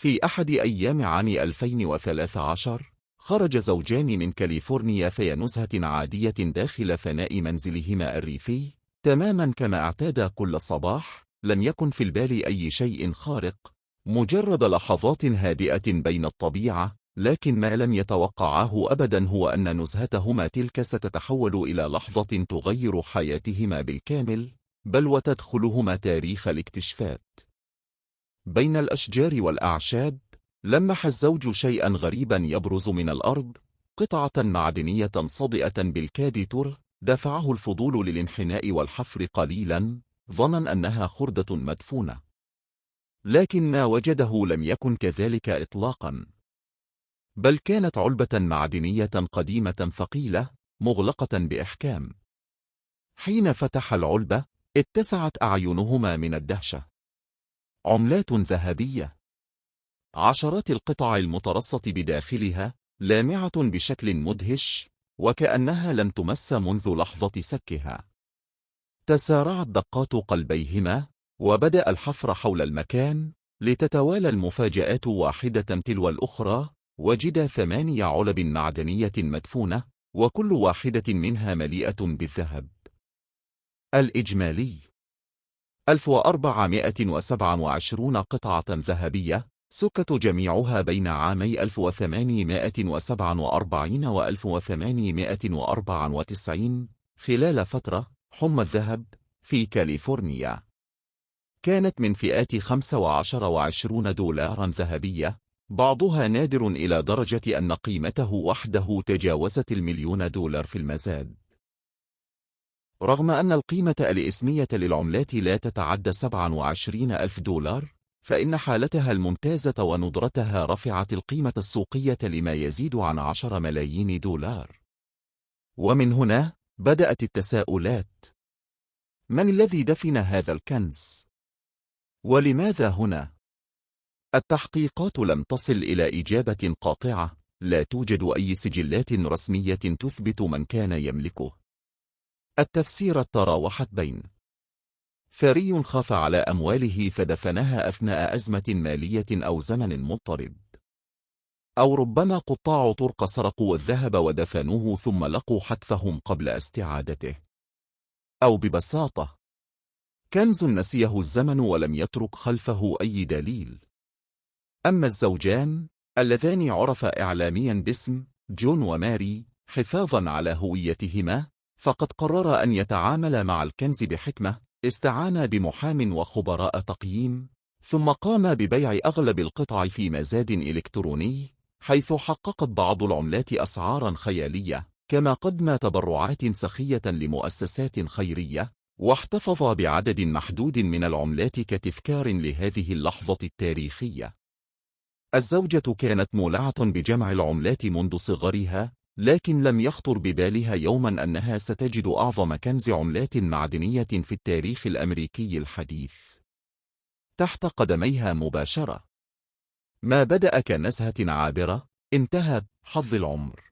في أحد أيام عام 2013 خرج زوجان من كاليفورنيا في نزهة عادية داخل فناء منزلهما الريفي، تماما كما اعتاد كل صباح. لم يكن في البال أي شيء خارق، مجرد لحظات هادئة بين الطبيعة، لكن ما لم يتوقعاه أبدا هو أن نزهتهما تلك ستتحول إلى لحظة تغير حياتهما بالكامل، بل وتدخلهما تاريخ الاكتشافات. بين الأشجار والأعشاب لمح الزوج شيئا غريبا يبرز من الأرض، قطعة معدنية صدئة بالكاد دفعه الفضول للانحناء والحفر قليلا، ظنا أنها خردة مدفونة. لكن ما وجده لم يكن كذلك إطلاقا، بل كانت علبة معدنية قديمة ثقيلة مغلقة بإحكام. حين فتح العلبة اتسعت أعينهما من الدهشة. عملات ذهبية، عشرات القطع المترصة بداخلها لامعة بشكل مدهش، وكأنها لم تمس منذ لحظة سكها. تسارعت دقات قلبيهما، وبدأ الحفر حول المكان لتتوالى المفاجآت واحدة تلو الأخرى. وجد 8 علب معدنية مدفونة، وكل واحدة منها مليئة بالذهب. الإجمالي 1427 قطعة ذهبية، سكت جميعها بين عامي 1847 و 1894 خلال فترة حمى الذهب في كاليفورنيا. كانت من فئات 15 و 20 دولارا ذهبية، بعضها نادر إلى درجة أن قيمته وحده تجاوزت $1,000,000 في المزاد. رغم أن القيمة الإسمية للعملات لا تتعدى $27,000، فإن حالتها الممتازة وندرتها رفعت القيمة السوقية لما يزيد عن $10,000,000. ومن هنا بدأت التساؤلات: من الذي دفن هذا الكنز؟ ولماذا هنا؟ التحقيقات لم تصل إلى إجابة قاطعة، لا توجد أي سجلات رسمية تثبت من كان يملكه. التفسير تراوحت بين ثري خاف على أمواله فدفنها أثناء أزمة مالية أو زمن مضطرب، أو ربما قطاع طرق سرقوا الذهب ودفنوه ثم لقوا حتفهم قبل استعادته، أو ببساطة كنز نسيه الزمن ولم يترك خلفه أي دليل. أما الزوجان اللذان عرفا إعلاميا باسم جون وماري حفاظا على هويتهما، فقد قررا أن يتعاملا مع الكنز بحكمة. استعانا بمحام وخبراء تقييم، ثم قام ببيع أغلب القطع في مزاد إلكتروني، حيث حققت بعض العملات أسعارا خيالية، كما قدم تبرعات سخية لمؤسسات خيرية، واحتفظ بعدد محدود من العملات كتذكار لهذه اللحظة التاريخية. الزوجة كانت مولعة بجمع العملات منذ صغرها، لكن لم يخطر ببالها يوما أنها ستجد أعظم كنز عملات معدنية في التاريخ الأمريكي الحديث تحت قدميها مباشرة. ما بدأ كنزهة عابرة انتهى بحظ العمر.